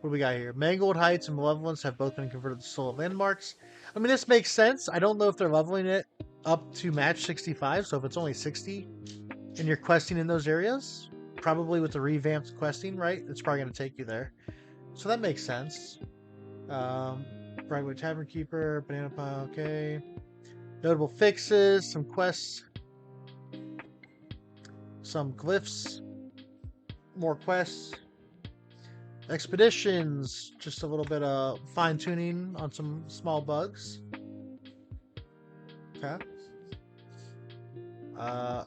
What do we got here? Mangold Heights and Malevolence have both been converted to solo landmarks. I mean, this makes sense. I don't know if they're leveling it up to match 65, so if it's only 60 and you're questing in those areas, probably with the revamped questing, right? It's probably going to take you there. So that makes sense. Brightwood Tavern Keeper, Banana Pile, okay. Notable fixes, some quests, some glyphs, more quests. Expeditions, just a little bit of fine tuning on some small bugs. Okay. Uh,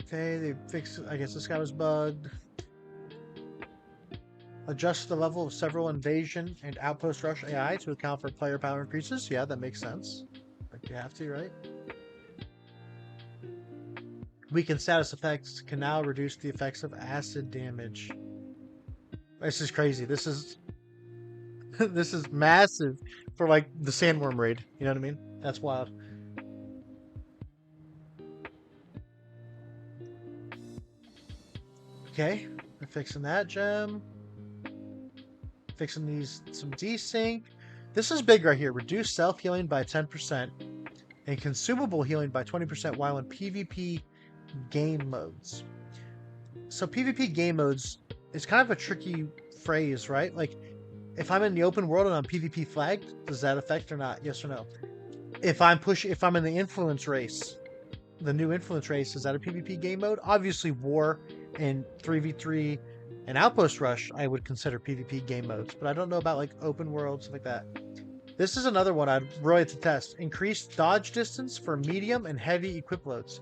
okay, they fixed. I guess this guy was bugged. Adjust the level of several invasion and outpost rush AI to account for player power increases. Yeah, that makes sense. Like you have to, right? Weakened status effects can now reduce the effects of acid damage. This is crazy. This is this is massive for like the sandworm raid. You know what I mean? That's wild. Okay, we're fixing that gem. Fixing these some desync. This is big right here. Reduce self healing by 10% and consumable healing by 20% while in PvP game modes. So PvP game modes is kind of a tricky phrase, right? Like if I'm in the open world and I'm PvP flagged, does that affect or not? Yes or no? If I'm in the influence race, the new influence race, is that a PvP game mode? Obviously war and 3v3 and outpost rush I would consider PvP game modes, but I don't know about like open world, stuff like that. This is another one I'd really like to test. Increased dodge distance for medium and heavy equip loads.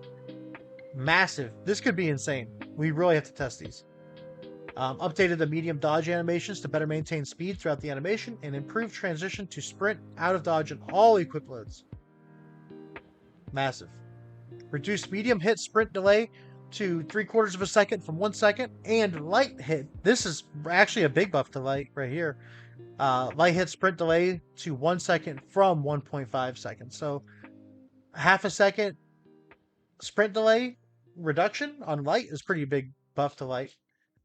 Massive. This could be insane. We really have to test these. Updated the medium dodge animations to better maintain speed throughout the animation and improve transition to sprint out of dodge in all equip loads. Massive. Reduced medium hit sprint delay to 3/4 of a second from 1 second, and light hit. This is actually a big buff to light right here. Light hit sprint delay to 1 second from 1.5 seconds. So half a second sprint delay reduction on light is pretty big buff to light.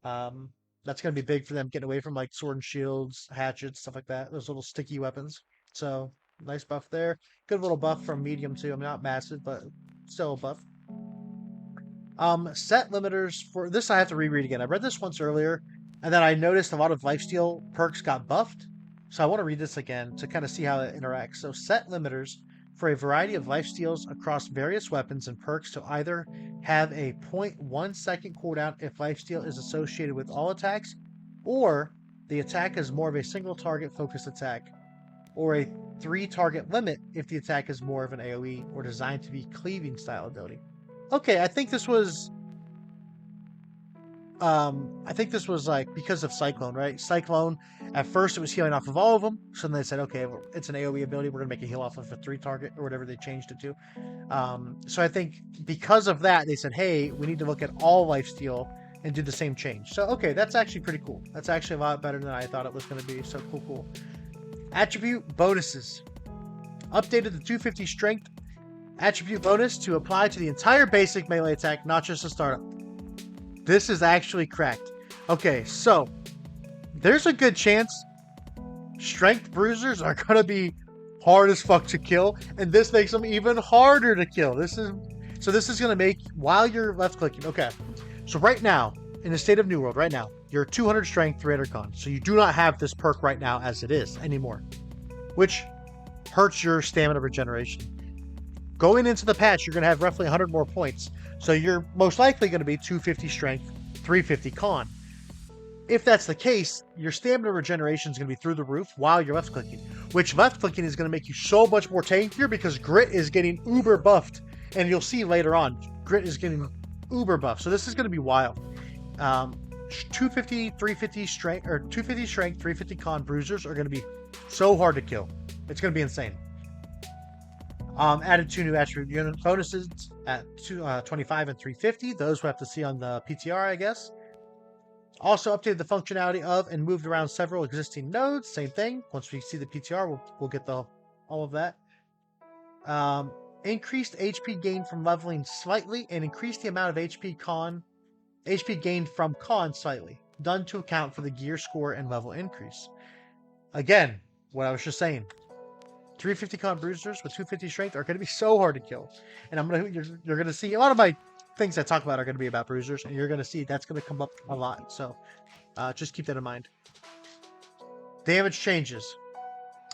That's going to be big for them getting away from like sword and shields, hatchets, stuff like that. Those little sticky weapons. So nice buff there. Good little buff from medium too. I mean, not massive, but still a buff. Set limiters for this I have to reread again. I read this once earlier, and then I noticed a lot of lifesteal perks got buffed. So I want to read this again to kind of see how it interacts. So set limiters for a variety of lifesteals across various weapons and perks to either have a 0.1 second cooldown if lifesteal is associated with all attacks, or the attack is more of a single target focused attack, or a 3 target limit if the attack is more of an AoE or designed to be cleaving style ability. Okay, I think this was like because of Cyclone, right? Cyclone, at first it was healing off of all of them. So then they said, okay, well, it's an AoE ability. We're going to make a heal off of a 3 target or whatever they changed it to. So I think because of that, they said, hey, we need to look at all lifesteal and do the same change. So, okay, that's actually pretty cool. That's actually a lot better than I thought it was going to be. So cool. Attribute bonuses. Updated the 250 strength attribute bonus to apply to the entire basic melee attack, not just the startup. This is actually cracked. Okay, so there's a good chance strength bruisers are gonna be hard as fuck to kill, and this makes them even harder to kill. This is gonna make while you're left clicking. Okay, so right now in the state of New World, right now you're 200 strength, 300 con. So you do not have this perk right now as it is anymore, which hurts your stamina regeneration. Going into the patch, you're going to have roughly 100 more points. So you're most likely going to be 250 strength, 350 con. If that's the case, your stamina regeneration is going to be through the roof while you're left clicking, which left clicking is going to make you so much more tankier because grit is getting uber buffed. And you'll see later on, grit is getting uber buffed. So this is going to be wild. 250, 350 strength, or 250 strength, 350 con bruisers are going to be so hard to kill. It's going to be insane. Added 2 new attribute unit bonuses at 25 and 350. Those we'll have to see on the PTR, I guess. Also updated the functionality of and moved around several existing nodes. Same thing. Once we see the PTR, we'll get all of that. Increased HP gain from leveling slightly and increased the amount of HP gained from con slightly. done to account for the gear score and level increase. Again, what I was just saying. 350 con bruisers with 250 strength are going to be so hard to kill, and you're going to see a lot of my things I talk about are going to be about bruisers, and you're going to see that's going to come up a lot. So just keep that in mind. Damage changes.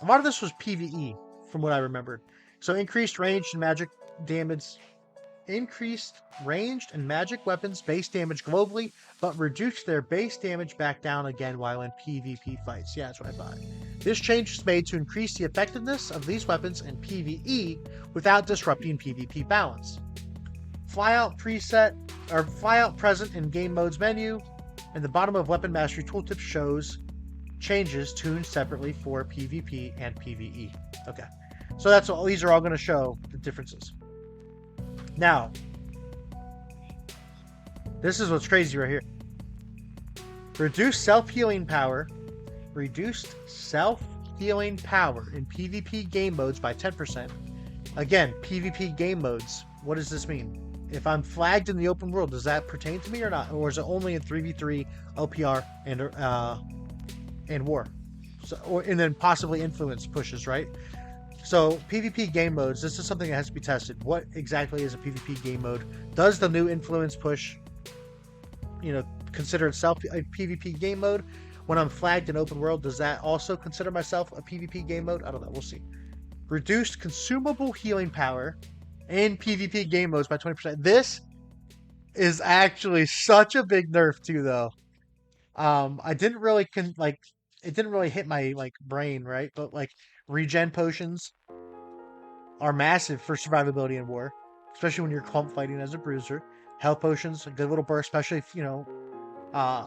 A lot of this was PvE, from what I remembered. So increased range and magic damage. Increased ranged and magic weapons base damage globally, but reduced their base damage back down again while in PvP fights. Yeah, that's what I thought. This change is made to increase the effectiveness of these weapons in PvE without disrupting PvP balance. Flyout preset or flyout present in game modes menu, and the bottom of Weapon Mastery Tooltip shows changes tuned separately for PvP and PvE. Okay, so that's all. These are all going to show the differences. Now, this is what's crazy right here. Reduced self-healing power. Reduced self-healing power in PvP game modes by 10%. Again, PvP game modes. What does this mean? If I'm flagged in the open world, does that pertain to me or not? Or is it only in 3v3, OPR, and War? So, and then possibly influence pushes, right? So PvP game modes, this is something that has to be tested. What exactly is a PvP game mode? Does the new influence push, consider itself a PvP game mode? When I'm flagged in open world, does that also consider myself a PvP game mode? I don't know, we'll see. Reduced consumable healing power in PvP game modes by 20%. This is actually such a big nerf too, though. I didn't really it didn't really hit my brain, right? But regen potions are massive for survivability in war, especially when you're clump fighting as a bruiser. Health potions, a good little burst, especially if, I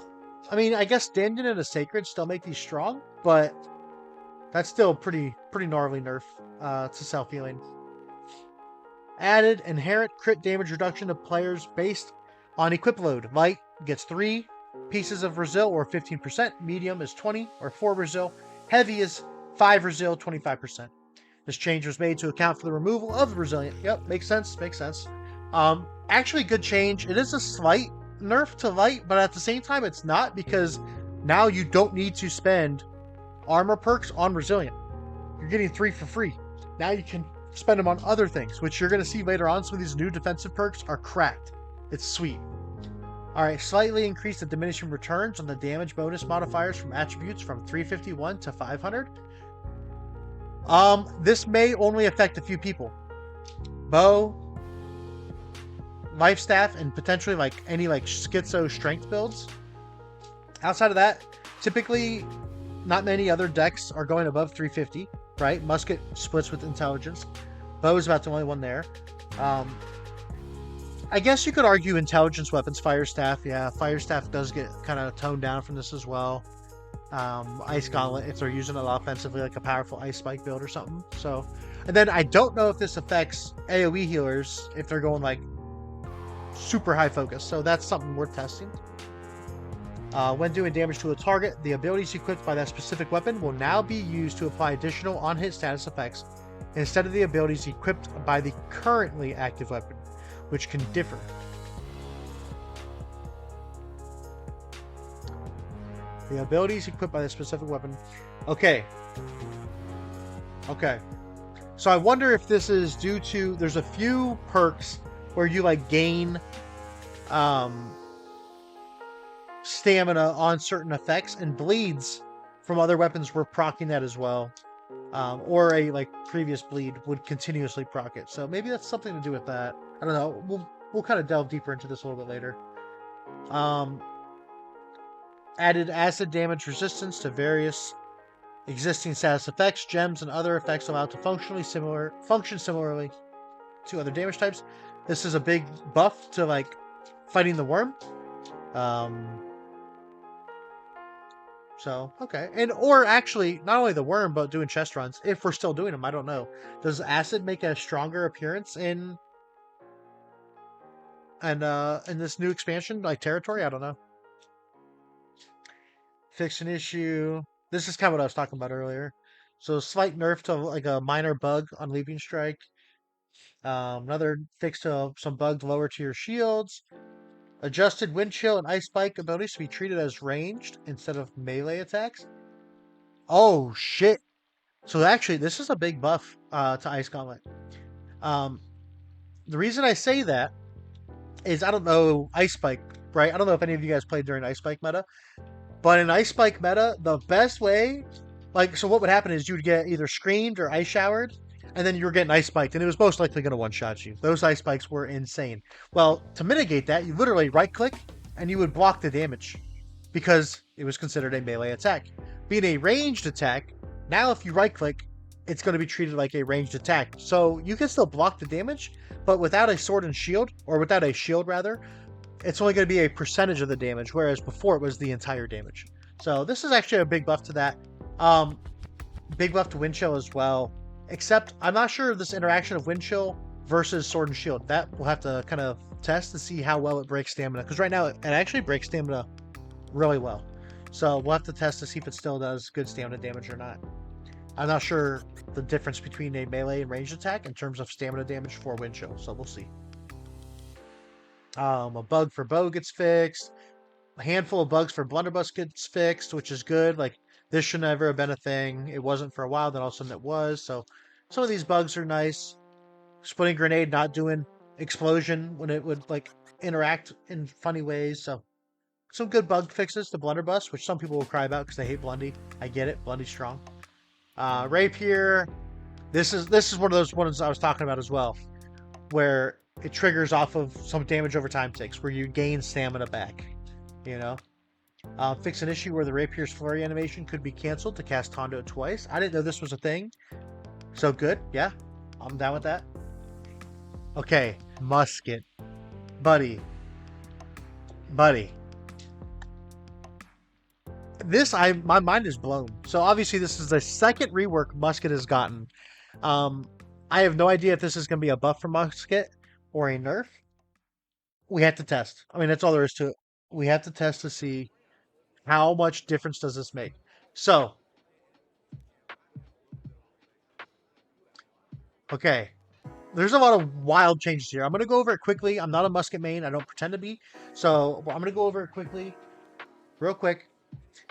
mean, I guess Danyon and a Sacred still make these strong, but that's still pretty gnarly nerf to self-healing. Added inherent crit damage reduction to players based on equip load. Light gets 3 pieces of Resil or 15%. Medium is 20 or 4 Resil. Heavy is 5 Resil, 25%. This change was made to account for the removal of the Resilient. Yep, makes sense. Actually, good change. It is a slight nerf to light, but at the same time, it's not, because now you don't need to spend armor perks on Resilient. You're getting 3 for free. Now you can spend them on other things, which you're going to see later on. Some of these new defensive perks are cracked. It's sweet. Alright, slightly increase the diminishing returns on the damage bonus modifiers from attributes from 351 to 500. This may only affect a few people. Bow, life staff, and potentially any schizo strength builds. Outside of that, typically not many other decks are going above 350, right? Musket splits with intelligence. Bow is about the only one there. I guess you could argue intelligence weapons, Fire Staff. Yeah, Fire Staff does get kind of toned down from this as well. Ice Gauntlet, if they're using it offensively, like a powerful Ice Spike build or something. So, and then I don't know if this affects AoE healers if they're going super high focus. So that's something worth testing. When doing damage to a target, the abilities equipped by that specific weapon will now be used to apply additional on-hit status effects instead of the abilities equipped by the currently active weapon, which can differ. The abilities equipped by the specific weapon. Okay. So I wonder if this is due to, there's a few perks where you gain stamina on certain effects, and bleeds from other weapons were proccing that as well. Or a previous bleed would continuously proc it. So maybe that's something to do with that. I don't know. We'll kind of delve deeper into this a little bit later. Added acid damage resistance to various existing status effects, gems, and other effects allowed to function similarly to other damage types. This is a big buff to fighting the worm. So, okay. Or actually, not only the worm, but doing chest runs. If we're still doing them, I don't know. Does acid make a stronger appearance in this new expansion, territory? I don't know. Fix an issue. This is kind of what I was talking about earlier. So, slight nerf to a minor bug on Leaping Strike. Another fix to some bugs lower to your shields. Adjusted wind chill and ice spike abilities to be treated as ranged instead of melee attacks. Oh shit! So actually, this is a big buff to Ice Gauntlet. Um, the reason I say that is I don't know Ice Spike, right? I don't know if any of you guys played during Ice Spike meta, but in Ice Spike meta, the best way, like, so what would happen is you would get either screamed or ice showered, and then you were getting ice spiked, and it was most likely going to one shot you. Those ice spikes were insane. Well, to mitigate that, you literally right click and you would block the damage because it was considered a melee attack. Being a ranged attack, now if you right click, it's going to be treated like a ranged attack. So you can still block the damage, but without a sword and shield, or without a shield rather, it's only going to be a percentage of the damage, whereas before it was the entire damage. So this is actually a big buff to that. Big buff to wind chill as well. Except I'm not sure of this interaction of wind chill versus sword and shield. That we'll have to kind of test to see how well it breaks stamina. Because right now it actually breaks stamina really well. So we'll have to test to see if it still does good stamina damage or not. I'm not sure the difference between a melee and ranged attack in terms of stamina damage for wind chill. So we'll see. A bug for bow gets fixed. A handful of bugs for blunderbuss gets fixed, which is good. Like, this should never have been a thing. It wasn't for a while, then all of a sudden it was. So some of these bugs are nice. Splitting grenade not doing explosion when it would like interact in funny ways. So some good bug fixes to blunderbuss, which some people will cry about because they hate Blundy. I get it. Blundy's strong. Rapier. This is one of those ones I was talking about as well, where it triggers off of some damage over time takes, where you gain stamina back. You know, fix an issue where the Rapier's flurry animation could be canceled to cast Tondo twice. I didn't know this was a thing. So good. Yeah, I'm down with that. Okay, musket. Buddy. My mind is blown. So obviously this is the second rework musket has gotten. I have no idea if this is going to be a buff for musket or a nerf. We have to test. I mean, that's all there is to it. We have to test to see how much difference does this make. So, okay, there's a lot of wild changes here. I'm going to go over it quickly. I'm not a musket main. I don't pretend to be. So I'm going to go over it quickly, real quick.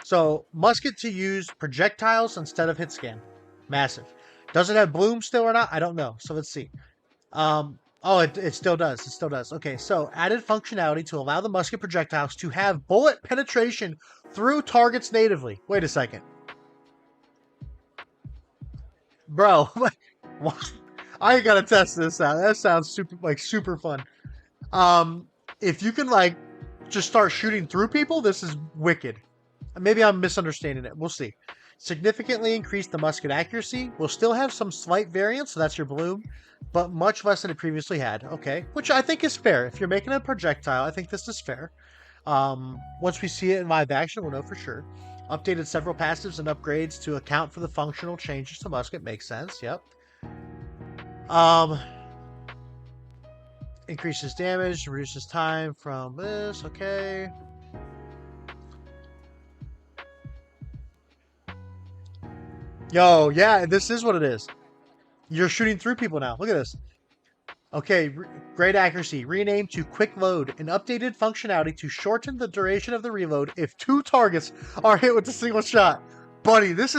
So musket to use projectiles instead of hit scan. Massive. Does it have bloom still or not? I don't know. So let's see. Oh, it still does. It still does. Okay, so added functionality to allow the musket projectiles to have bullet penetration through targets natively. Wait a second. Bro, what? I gotta test this out. That sounds super fun. If you can like just start shooting through people, this is wicked. Maybe I'm misunderstanding it. We'll see. Significantly increase the musket accuracy. We'll still have some slight variance, so that's your bloom, but much less than it previously had. Okay, which I think is fair. If you're making a projectile, I think this is fair. Once we see it in live action, we'll know for sure. Updated several passives and upgrades to account for the functional changes to musket. Makes sense. Yep. Increases damage, reduces time from this. Okay. Yo, yeah, this is what it is. You're shooting through people now. Look at this. Okay, great accuracy. Renamed to Quick Load. An updated functionality to shorten the duration of the reload if 2 targets are hit with a single shot. Buddy, this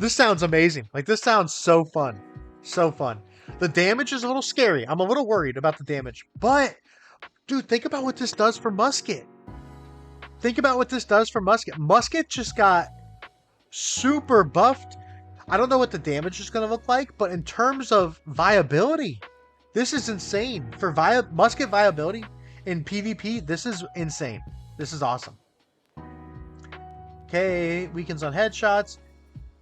sounds amazing. Like, this sounds so fun. So fun. The damage is a little scary. I'm a little worried about the damage. But, dude, think about what this does for musket. Musket just got super buffed. I don't know what the damage is going to look like, but in terms of viability, this is insane. For musket viability in PvP, this is insane. This is awesome. Okay, weakens on headshots.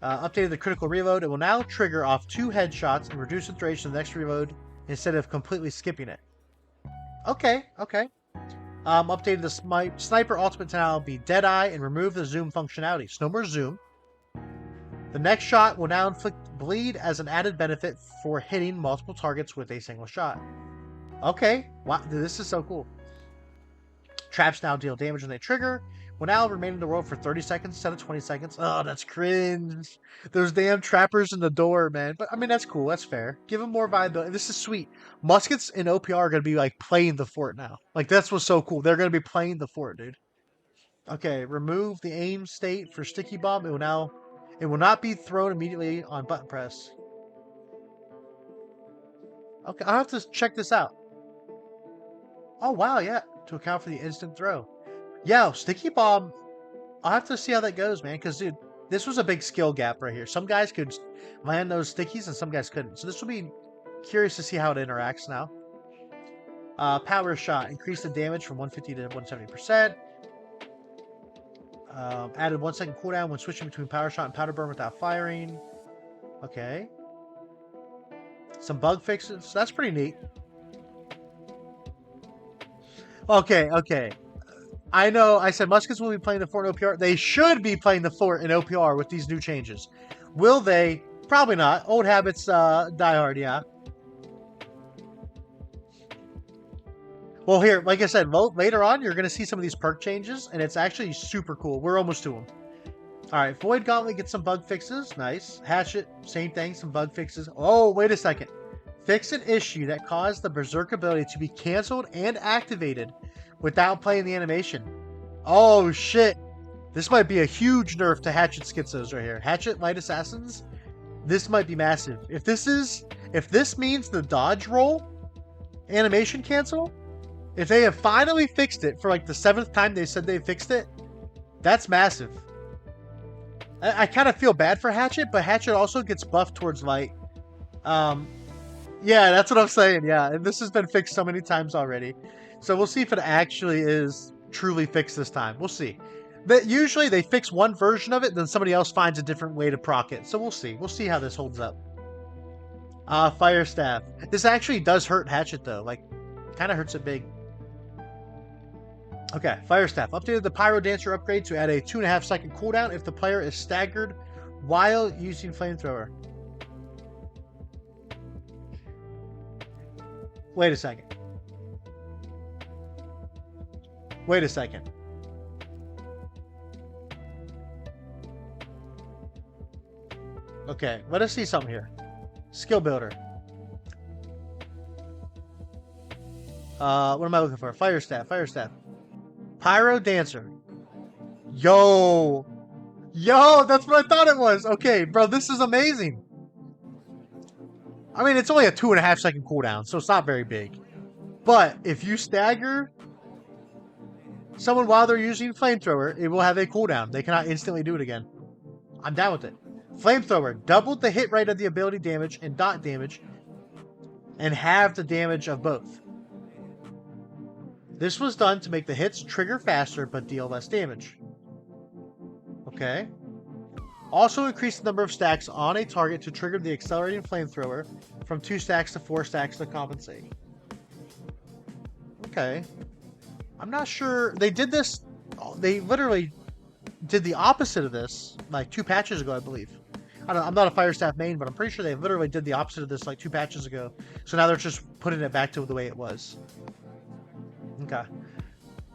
Updated the critical reload. It will now trigger off 2 headshots and reduce the duration of the next reload instead of completely skipping it. Okay. Updated the sniper ultimate to now be Deadeye and remove the zoom functionality. So no more zoom. The next shot will now inflict bleed as an added benefit for hitting multiple targets with a single shot. Okay, wow, this is so cool. Traps now deal damage when they trigger. Will now remain in the world for 30 seconds instead of 20 seconds. Oh, that's cringe. Those damn trappers in the door, man. But I mean, that's cool. That's fair. Give them more viability. This is sweet. Muskets in OPR are going to be like playing the fort now. Like, that's what's so cool. They're going to be playing the fort, dude. Okay, remove the aim state for sticky bomb. It will not be thrown immediately on button press. Okay, I'll have to check this out. Oh, wow, yeah. To account for the instant throw. Yeah, sticky bomb. I'll have to see how that goes, man. Because, dude, this was a big skill gap right here. Some guys could land those stickies and some guys couldn't. So this will be curious to see how it interacts now. Power shot. Increase the damage from 150 to 170%. Added 1 second cooldown when switching between power shot and powder burn without firing. Okay. Some bug fixes. That's pretty neat. Okay. I know I said Muskets will be playing the fort in OPR. They should be playing the fort in OPR with these new changes. Will they? Probably not. Old habits die hard, yeah. Well, here, like I said, later on, you're going to see some of these perk changes, and it's actually super cool. We're almost to them. All right, Void Gauntlet gets some bug fixes. Nice. Hatchet, same thing, some bug fixes. Oh, wait a second. Fix an issue that caused the Berserk ability to be canceled and activated without playing the animation. Oh, shit. This might be a huge nerf to Hatchet Schizos right here. Hatchet Light Assassins, this might be massive. If this means the dodge roll animation cancel, if they have finally fixed it for like the 7th time they said they fixed it, that's massive. I kind of feel bad for Hatchet, but Hatchet also gets buffed towards light. Yeah, that's what I'm saying. Yeah, and this has been fixed so many times already. So we'll see if it actually is truly fixed this time. We'll see. But usually they fix one version of it, then somebody else finds a different way to proc it. So we'll see. We'll see how this holds up. Fire Staff. This actually does hurt Hatchet, though. Like, kind of hurts it big. Okay, Fire Staff. Updated the Pyro Dancer upgrade to add a 2.5 second cooldown if the player is staggered while using Flamethrower. Wait a second. Okay, let us see something here. Skill Builder. What am I looking for? Fire Staff. Pyro Dancer. Yo, that's what I thought it was. Okay, bro, this is amazing. I mean, it's only a 2.5 second cooldown, so it's not very big. But if you stagger someone while they're using Flamethrower, it will have a cooldown. They cannot instantly do it again. I'm down with it. Flamethrower doubled the hit rate of the ability damage and dot damage, and halved the damage of both. This was done to make the hits trigger faster but deal less damage. Okay. Also increase the number of stacks on a target to trigger the accelerating flamethrower from 2 stacks to 4 stacks to compensate. Okay. I'm not sure. They did this. They literally did the opposite of this like 2 patches ago, I believe. I'm not a Fire Staff main, but I'm pretty sure they literally did the opposite of this like 2 patches ago. So now they're just putting it back to the way it was. Okay.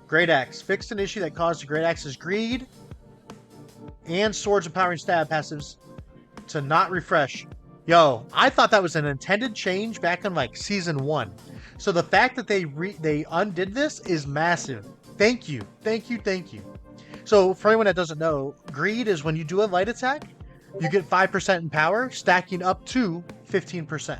Great Axe. Fixed an issue that caused the Great Axe's Greed and Swords Empowering Stab passives to not refresh. Yo, I thought that was an intended change back in like Season 1. So the fact that they undid this is massive. Thank you. So for anyone that doesn't know, Greed is when you do a light attack, you get 5% in power, stacking up to 15%.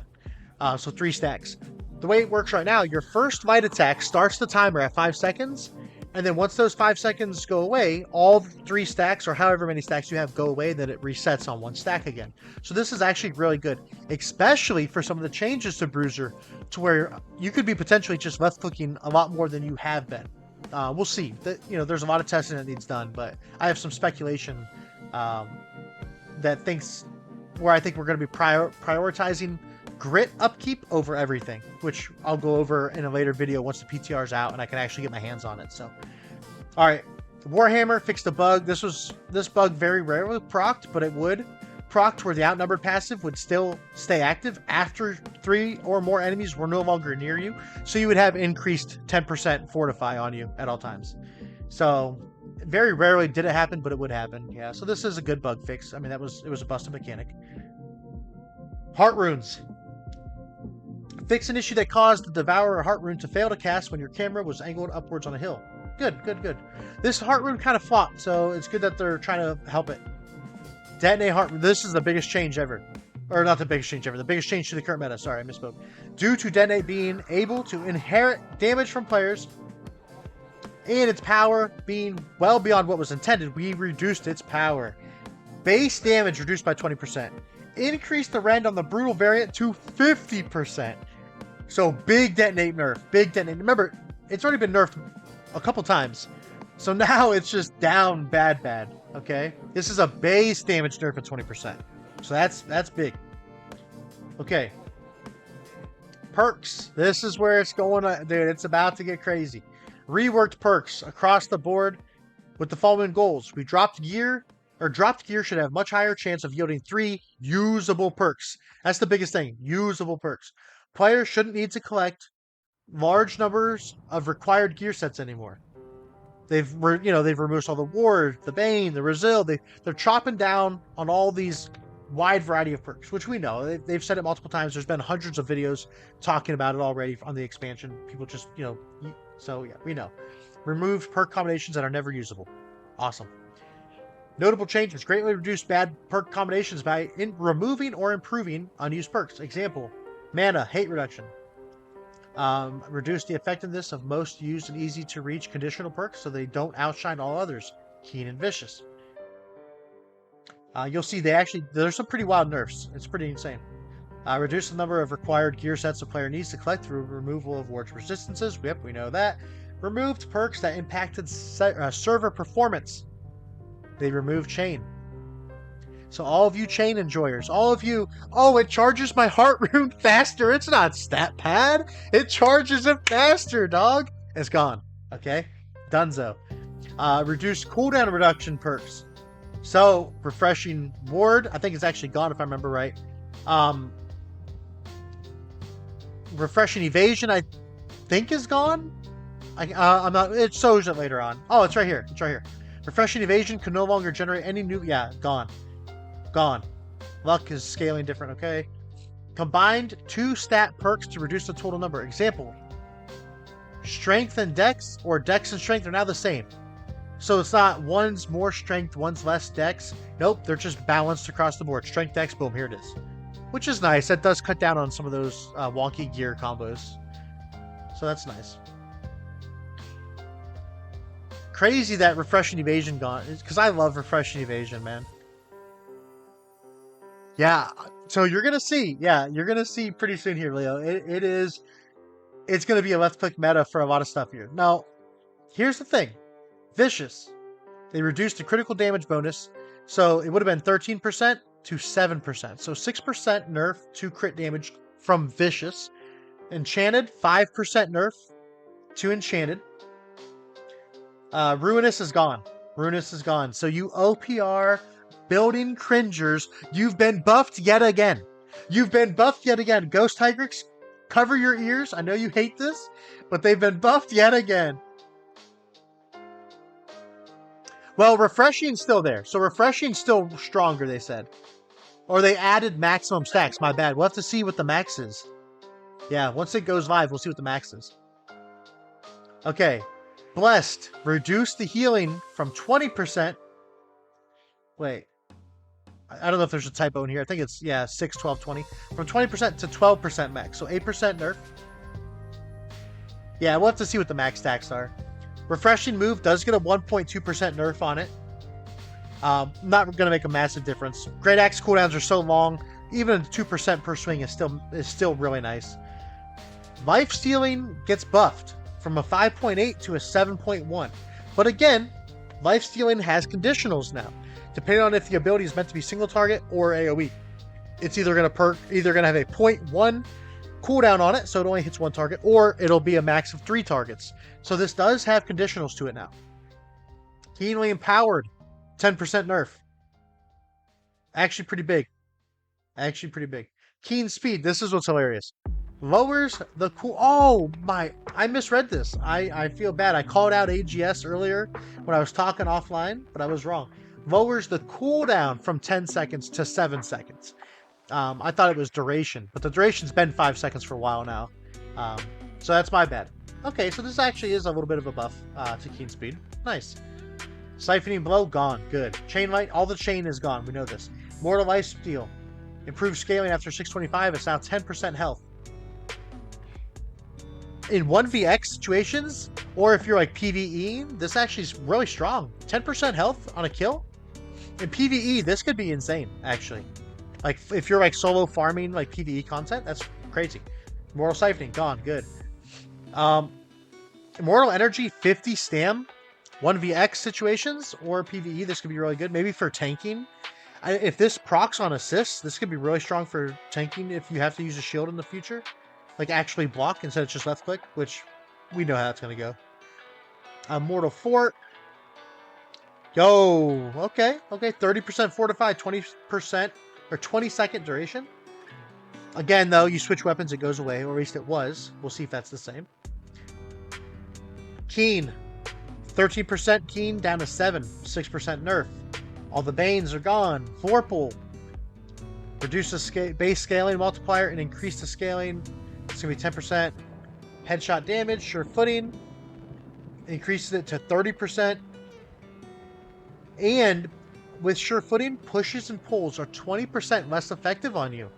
So 3 stacks. The way it works right now, your first light attack starts the timer at 5 seconds, and then once those 5 seconds go away, all 3 stacks or however many stacks you have go away, then it resets on 1 stack again. So this is actually really good, especially for some of the changes to Bruiser, to where you could be potentially just left clicking a lot more than you have been. We'll see. There's a lot of testing that needs done, but I have some speculation that thinks where I think we're going to be prioritizing grit upkeep over everything, which I'll go over in a later video once the PTR is out and I can actually get my hands on it. So, all right, Warhammer fixed a bug. This bug very rarely procced, but it would proc where the outnumbered passive would still stay active after 3 or more enemies were no longer near you. So you would have increased 10% fortify on you at all times. So very rarely did it happen, but it would happen. Yeah, so this is a good bug fix. I mean, it was a busted mechanic. Heart runes. Fix an issue that caused the Devourer Heart Rune to fail to cast when your camera was angled upwards on a hill. Good, good, good. This Heart Rune kind of flopped, so it's good that they're trying to help it. Detonate Heart Rune. This is the biggest change ever. Or not the biggest change ever. The biggest change to the current meta. Sorry, I misspoke. Due to Detonate being able to inherit damage from players and its power being well beyond what was intended, we reduced its power. Base damage reduced by 20%. Increased the rend on the Brutal variant to 50%. So big Detonate nerf. Big Detonate. Remember, it's already been nerfed a couple times. So now it's just down bad. Okay? This is a base damage nerf at 20%. So that's big. Okay. Perks. This is where it's going. Dude, it's about to get crazy. Reworked perks across the board with the following goals. We dropped gear should have much higher chance of yielding 3 usable perks. That's the biggest thing. Usable perks. Players shouldn't need to collect large numbers of required gear sets anymore. They've removed all the Ward, the Bane, the Resil. They're chopping down on all these wide variety of perks, which we know. They've said it multiple times. There's been hundreds of videos talking about it already on the expansion. People just, so yeah, we know. Removed perk combinations that are never usable. Awesome. Notable changes. Greatly reduced bad perk combinations by removing or improving unused perks. Example, mana, hate reduction. Reduce the effectiveness of most used and easy to reach conditional perks so they don't outshine all others. Keen and vicious. You'll see there's some pretty wild nerfs. It's pretty insane. Reduce the number of required gear sets a player needs to collect through removal of ward resistances. Yep, we know that. Removed perks that impacted server performance. They removed chain. So all of you chain enjoyers, all of you, it charges my heart rune faster. It's not stat pad. It charges it faster, dog. It's gone. Okay? Dunzo. Reduced cooldown reduction perks. So, refreshing ward, I think it's actually gone if I remember right. Refreshing evasion, I think is gone. I'm not, it shows it later on. Oh, it's right here. It's right here. Refreshing evasion can no longer generate any new, gone. Gone. Luck is scaling different, okay? Combined 2 stat perks to reduce the total number. Example, strength and dex, or dex and strength are now the same. So it's not one's more strength, one's less dex. Nope, they're just balanced across the board. Strength, dex, boom, here it is. Which is nice. That does cut down on some of those wonky gear combos. So that's nice. Crazy that refreshing evasion gone, because I love refreshing evasion, man. Yeah, so you're gonna see. Yeah, you're gonna see pretty soon here, Leo. It's gonna be a left click meta for a lot of stuff here. Now, here's the thing. Vicious. They reduced the critical damage bonus, so it would have been 13% to 7%. So 6% nerf to crit damage from Vicious. Enchanted, 5% nerf to Enchanted. Ruinous is gone. Ruinous is gone. So you OPR building cringers, you've been buffed yet again. You've been buffed yet again. Ghost Tigrex, cover your ears. I know you hate this, but they've been buffed yet again. Well, refreshing's still there. So refreshing's still stronger, they said. Or they added maximum stacks. My bad. We'll have to see what the max is. Yeah, once it goes live, we'll see what the max is. Okay. Blessed. Reduce the healing from 20%. Wait. I don't know if there's a typo in here. I think it's, 6, 12, 20. From 20% to 12% max. So 8% nerf. Yeah, we'll have to see what the max stacks are. Refreshing move does get a 1.2% nerf on it. Not going to make a massive difference. Great Axe cooldowns are so long. Even 2% per swing is still really nice. Life stealing gets buffed from a 5.8 to a 7.1. But again, life stealing has conditionals now. Depending on if the ability is meant to be single target or AoE. It's either going to have a 0.1 cooldown on it, so it only hits 1 target, or it'll be a max of 3 targets. So this does have conditionals to it now. Keenly Empowered, 10% nerf. Actually pretty big. Actually pretty big. Keen speed. This is what's hilarious. Lowers the cool. Oh my! I misread this. I feel bad. I called out AGS earlier when I was talking offline, but I was wrong. Lowers the cooldown from 10 seconds to 7 seconds. I thought it was duration, but the duration's been 5 seconds for a while now. So that's my bad. Okay, so this actually is a little bit of a buff to Keen Speed. Nice. Siphoning Blow, gone. Good. Chain Light, all the chain is gone. We know this. Mortal Lifesteal. Improved scaling after 625. It's now 10% health. In 1vx situations, or if you're like PvE, this actually is really strong. 10% health on a kill. In PvE, this could be insane, actually. Like, if you're like solo farming, like PvE content, that's crazy. Mortal Siphoning, gone, good. Immortal Energy, 50 stam, 1vx situations, or PvE, this could be really good. Maybe for tanking. If this procs on assists, this could be really strong for tanking if you have to use a shield in the future. Like, actually block instead of just left click, which we know how it's going to go. Mortal Fort. Yo, okay. 30% fortified, 20% or 20-second duration. Again, though, you switch weapons, it goes away, or at least it was. We'll see if that's the same. Keen. 13% keen down to 7, 6% nerf. All the Banes are gone. Vorpal. Reduce the base scaling multiplier and increase the scaling. It's going to be 10% headshot damage, sure footing. Increases it to 30%. And with sure footing, pushes and pulls are 20% less effective on you.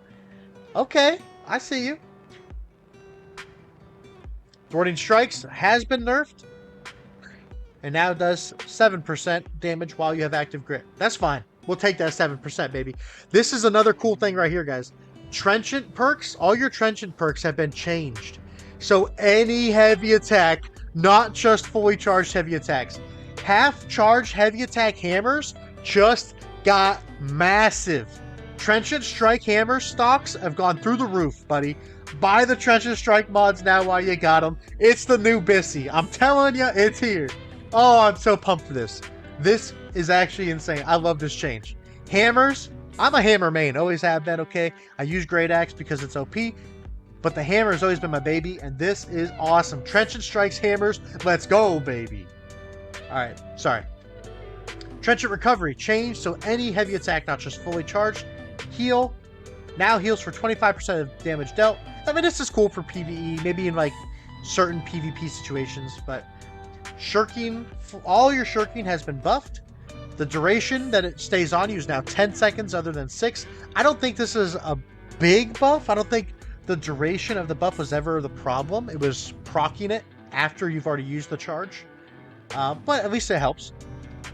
Okay, I see you. Thwarting Strikes has been nerfed. And now does 7% damage while you have active grit. That's fine. We'll take that 7%, baby. This is another cool thing right here, guys. Trenchant perks, all your Trenchant perks have been changed. So any heavy attack, not just fully charged heavy attacks, half charged heavy attack hammers just got massive. Trenchant Strike hammer stocks have gone through the roof, buddy. Buy the Trenchant Strike mods now while you got them. It's the new Bissy. I'm telling you, it's here. Oh, I'm so pumped for this. This is actually insane. I love this change. Hammers. I'm a hammer main. Always have been, okay? I use Great Axe because it's OP. But the hammer has always been my baby, and this is awesome. Trenchant Strikes hammers. Let's go, baby. Alright, sorry. Trenchant Recovery changed, so any heavy attack, not just fully charged. Heal. Now heals for 25% of damage dealt. I mean, this is cool for PvE, maybe in like certain PvP situations, but shirking, all your shirking has been buffed. The duration that it stays on you is now 10 seconds other than 6. I don't think this is a big buff. I don't think the duration of the buff was ever the problem. It was proccing it after you've already used the charge. But at least it helps.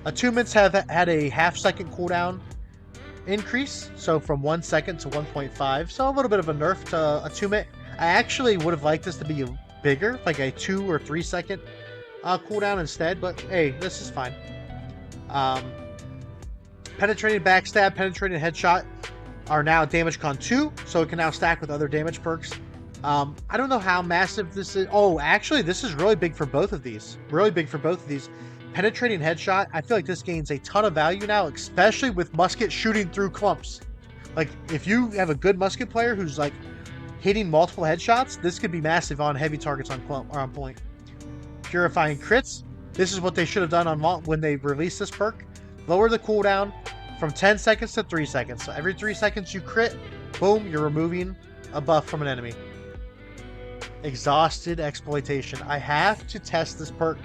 Attunements have had a half-second cooldown increase, so from 1 second to 1.5. So a little bit of a nerf to attunement. I actually would have liked this to be bigger, like a 2 or 3 second cooldown instead, but hey, this is fine. Penetrating Backstab, Penetrating Headshot are now Damage Con 2, so it can now stack with other damage perks. I don't know how massive this is. Oh, actually, this is really big for both of these. Really big for both of these. Penetrating Headshot, I feel like this gains a ton of value now, especially with musket shooting through clumps. Like, if you have a good musket player who's like hitting multiple headshots, this could be massive on heavy targets on clump or on point. Purifying Crits, this is what they should have done on when they released this perk. Lower the cooldown from 10 seconds to 3 seconds. So every 3 seconds you crit, boom, you're removing a buff from an enemy. Exhausted Exploitation. I have to test this perk.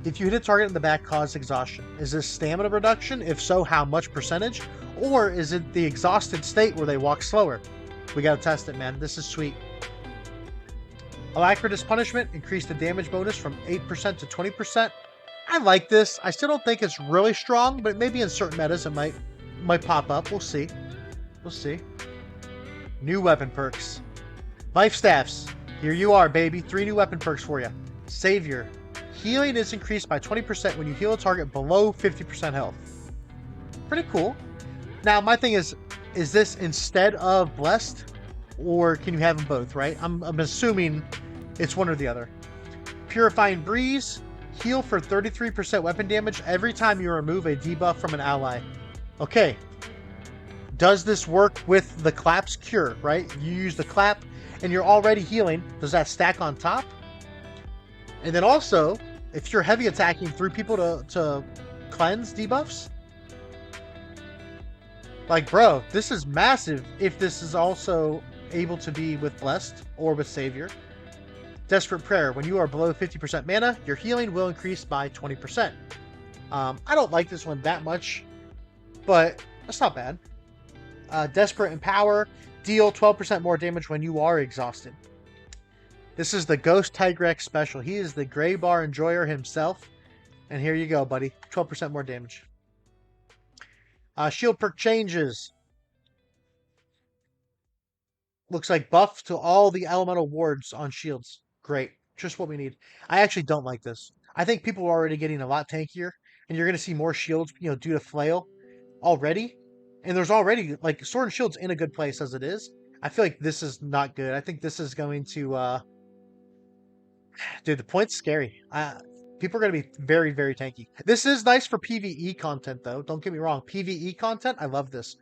If you hit a target in the back, cause exhaustion. Is this stamina reduction? If so, how much percentage? Or is it the exhausted state where they walk slower? We gotta test it, man. This is sweet. Alacritus Punishment. Increase the damage bonus from 8% to 20%. I like this. I still don't think it's really strong, but maybe in certain metas it might pop up. We'll see. We'll see. New weapon perks. Life Staffs. Here you are, baby. 3 new weapon perks for you. Savior. Healing is increased by 20% when you heal a target below 50% health. Pretty cool. Now, my thing is this instead of Blessed? Or can you have them both, right? I'm assuming it's one or the other. Purifying Breeze. Heal for 33% weapon damage every time you remove a debuff from an ally. Okay. Does this work with the clap's cure, right? You use the clap and you're already healing. Does that stack on top? And then also, if you're heavy attacking through people to cleanse debuffs, like, bro, this is massive if this is also able to be with Blessed or with Savior. Desperate Prayer. When you are below 50% mana, your healing will increase by 20%. I don't like this one that much, but that's not bad. Desperate Empower. Deal 12% more damage when you are exhausted. This is the Ghost Tigrex special. He is the Gray Bar Enjoyer himself. And here you go, buddy. 12% more damage. Shield perk changes. Looks like buff to all the elemental wards on shields. Great. Just what we need. I actually don't like this. I think people are already getting a lot tankier. And you're going to see more shields, due to flail already. And there's already, like, Sword and Shield's in a good place as it is. I feel like this is not good. I think this is going to, dude, the point's scary. People are going to be very, very tanky. This is nice for PvE content, though. Don't get me wrong. PvE content, I love this.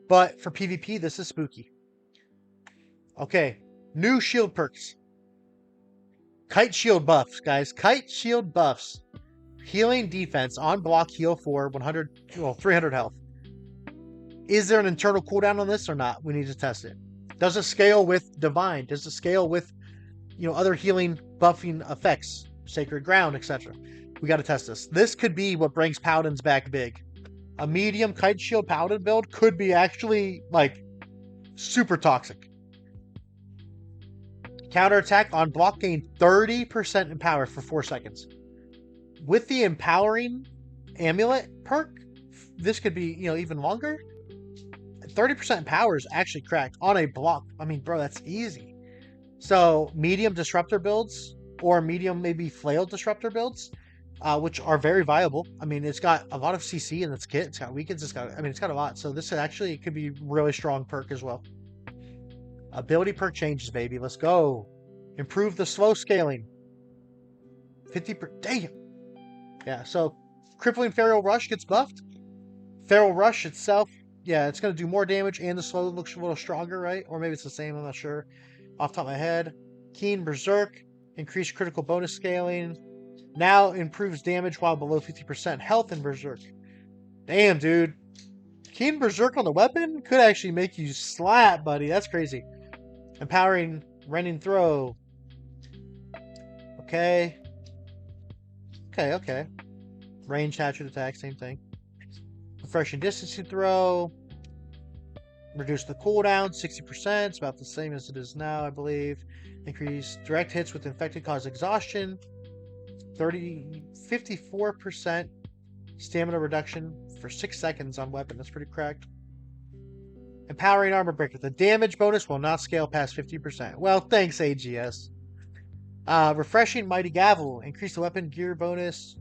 But for PvP, this is spooky. Okay, new shield perks. Kite shield buffs, guys. Kite shield buffs. Healing defense, on block, heal for 300 health. Is there an internal cooldown on this or not? We need to test it. Does it scale with Divine? Does it scale with, other healing buffing effects? Sacred Ground, etc. We got to test this. This could be what brings Paladins back big. A medium Kite Shield Paladin build could be actually, like, super toxic. Counterattack on block, gain 30% in power for 4 seconds. With the Empowering Amulet perk, this could be, even longer. 30% in power is actually cracked on a block. I mean, bro, that's easy. So, medium Disruptor builds, or medium maybe Flail Disruptor builds, which are very viable. I mean, it's got a lot of CC in its kit. It's got weakens. It's got a lot. So this actually could be really strong perk as well. Ability perk changes, baby. Let's go. Improve the slow scaling. 50%. Damn. Yeah, so Crippling Feral Rush gets buffed. Feral Rush itself, yeah, it's going to do more damage, and the slow looks a little stronger, right? Or maybe it's the same, I'm not sure. Off the top of my head. Keen Berserk. Increased critical bonus scaling. Now improves damage while below 50% health in Berserk. Damn, dude. Keen Berserk on the weapon could actually make you slap, buddy. That's crazy. Empowering Rending Throw. Okay. Okay. Range Hatchet Attack, same thing. Refreshing Distancing Throw. Reduce the cooldown, 60%. It's about the same as it is now, I believe. Increase direct hits with infected cause exhaustion. 54% stamina reduction for 6 seconds on weapon. That's pretty cracked. Empowering Armor Breaker. The damage bonus will not scale past 50%. Well, thanks, AGS. Refreshing Mighty Gavel. Increase the weapon gear bonus.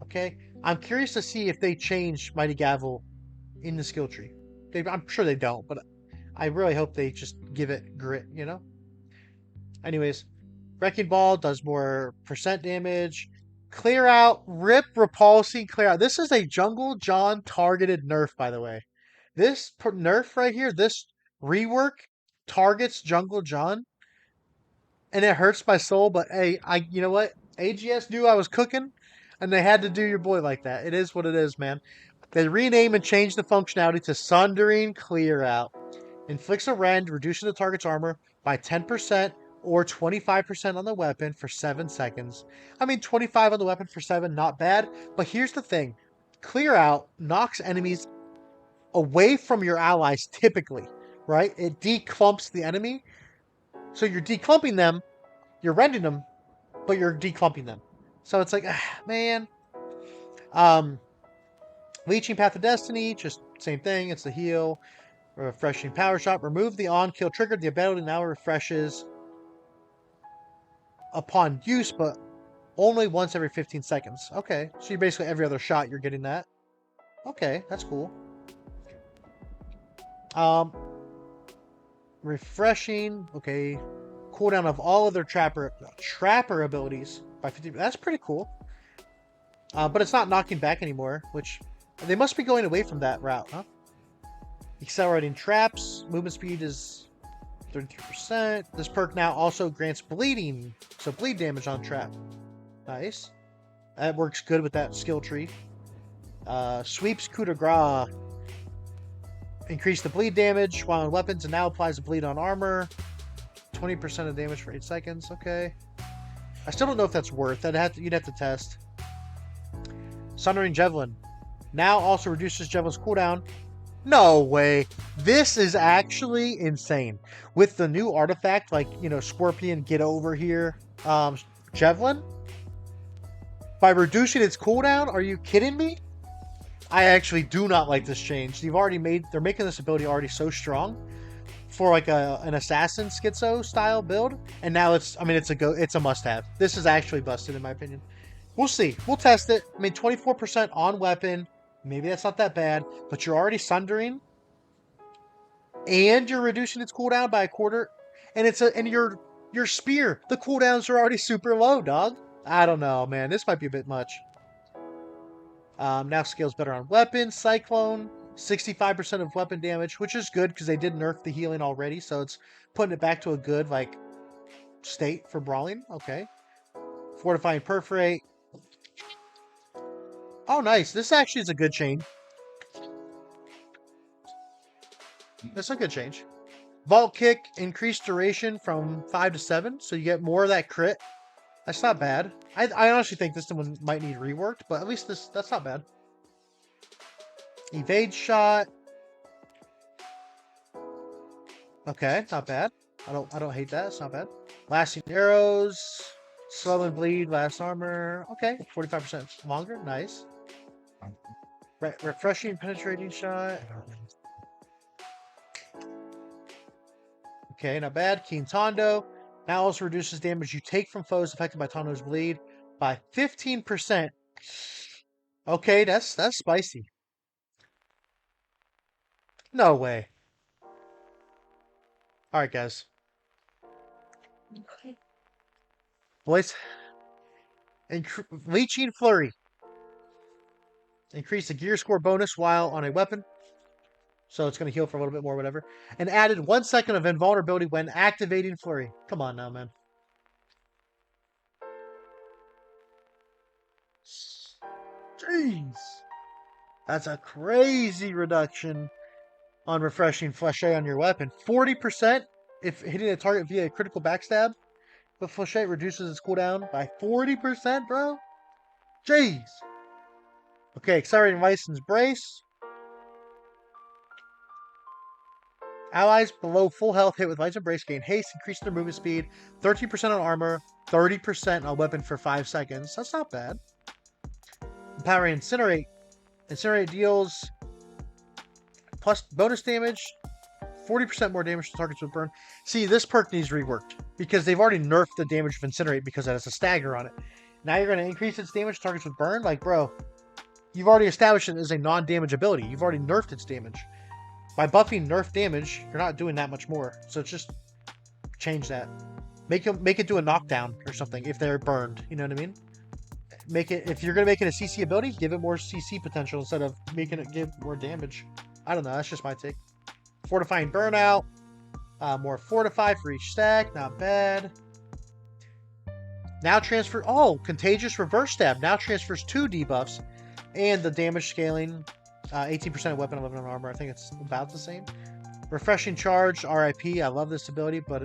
Okay. I'm curious to see if they change Mighty Gavel in the skill tree. I'm sure they don't, but I really hope they just give it grit, Anyways, Wrecking Ball does more percent damage. Clear Out, Rip, Repulsing, Clear Out. This is a Jungle John targeted nerf, by the way. This nerf right here, this rework targets Jungle John, and it hurts my soul, but hey, you know what? AGS knew I was cooking, and they had to do your boy like that. It is what it is, man. They rename and change the functionality to Sundering Clear Out. Inflicts a rend, reducing the target's armor by 10% or 25% on the weapon for 7 seconds. I mean, 25 on the weapon for 7, not bad. But here's the thing. Clear Out knocks enemies away from your allies typically, right? It declumps the enemy. So you're declumping them, you're rending them, but you're declumping them. So it's like, man. Leeching Path of Destiny, just same thing. It's the heal. Refreshing Power Shot. Remove the on-kill trigger. The ability now refreshes upon use, but only once every 15 seconds. Okay, so you basically every other shot you're getting that. Okay, that's cool. Refreshing. Okay. Cooldown of all other trapper abilities by 50. That's pretty cool. But it's not knocking back anymore, which they must be going away from that route, huh? Accelerating traps. Movement speed is 33%. This perk now also grants bleeding. So bleed damage on trap. Nice. That works good with that skill tree. Sweeps coup de grace. Increase the bleed damage while on weapons and now applies a bleed on armor. 20% of damage for 8 seconds. Okay. I still don't know if that's worth. You'd have to test. Sundering Javelin. Now also reduces Javelin's cooldown. No way. This is actually insane. With the new artifact, like, Scorpion, get over here. Javelin? By reducing its cooldown? Are you kidding me? I actually do not like this change. They're making this ability already so strong for like an assassin schizo style build, and now it's a must-have. This is actually busted in my opinion. We'll see. We'll test it. 24% on weapon. Maybe that's not that bad, but you're already sundering, and you're reducing its cooldown by a quarter, and your spear. The cooldowns are already super low, dog. I don't know, man. This might be a bit much. Now scales better on weapons. Cyclone, 65% of weapon damage, which is good because they did nerf the healing already, so it's putting it back to a good state for brawling. Okay. Fortifying perforate. Oh, nice. This actually is a good change. That's a good change. Vault kick, increased duration from 5 to 7, so you get more of that crit. That's not bad. I honestly think this one might need reworked, but at least that's not bad. Evade shot. Okay, not bad. I don't hate that. It's not bad. Lasting arrows. Slow and bleed. Last armor. Okay, 45% longer. Nice. Refreshing penetrating shot. Okay, not bad. Keen Tondo. Now also reduces damage you take from foes affected by Tondo's bleed by 15%. Okay, that's spicy. No way. Alright, guys. Boys. Leeching Flurry. Increase the gear score bonus while on a weapon. So it's going to heal for a little bit more, whatever. And added 1 second of invulnerability when activating Flurry. Come on now, man. Jeez. That's a crazy reduction on refreshing Flechette on your weapon. 40% if hitting a target via a critical backstab. But Flechette reduces its cooldown by 40%, bro. Jeez. Okay, Accelerating License Brace. Allies below full health hit with License Brace gain haste, increase their movement speed, 13% on armor, 30% on weapon for 5 seconds. That's not bad. Empowering Incinerate. Incinerate deals plus bonus damage, 40% more damage to targets with burn. See, this perk needs reworked because they've already nerfed the damage of Incinerate because it has a stagger on it. Now you're going to increase its damage to targets with burn? Like, bro, you've already established it as a non-damage ability. You've already nerfed its damage. By buffing nerf damage, you're not doing that much more. So it's just change that. Make it do a knockdown or something if they're burned. You know what I mean? If you're gonna make it a CC ability, give it more CC potential instead of making it give more damage. I don't know. That's just my take. Fortifying Burnout. More Fortify for each stack. Not bad. Now transfer. Oh, Contagious Reverse Stab. Now transfers 2 debuffs. And the damage scaling. 18% of weapon, 11 on armor. I think it's about the same. Refreshing Charge. RIP. I love this ability, but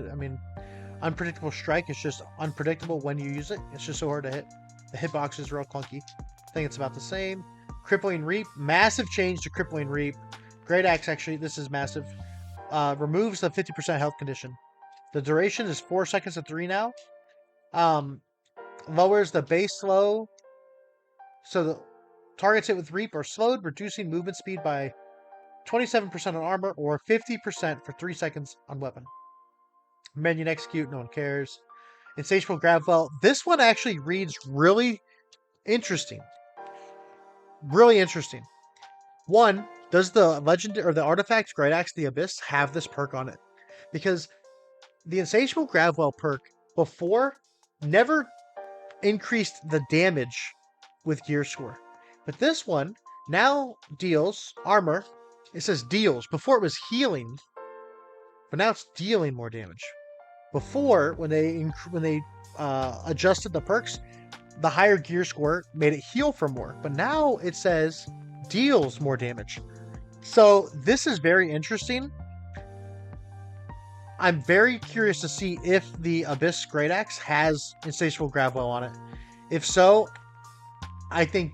Unpredictable Strike. It's just unpredictable when you use it. It's just so hard to hit. The hitbox is real clunky. I think it's about the same. Crippling Reap. Massive change to Crippling Reap. Great Axe, actually. This is massive. Removes the 50% health condition. The duration is 4 seconds to 3 now. Lowers the base slow. So the targets hit with Reap are slowed, reducing movement speed by 27% on armor or 50% for 3 seconds on weapon. Menu and Execute, no one cares. Insatiable Gravel. This one actually reads really interesting. Really interesting. One, does the legend or the artifact Great Axe of the Abyss have this perk on it? Because the Insatiable Gravwell perk before never increased the damage with gear score. But this one now deals armor It says deals. Before it was healing, but now it's dealing more damage. Before, when they adjusted the perks, the higher gear score made it heal for more. But now it says deals more damage. So this is very interesting. I'm very curious to see if the Abyss Great Axe has Insatiable Gravwell on it. If so, I think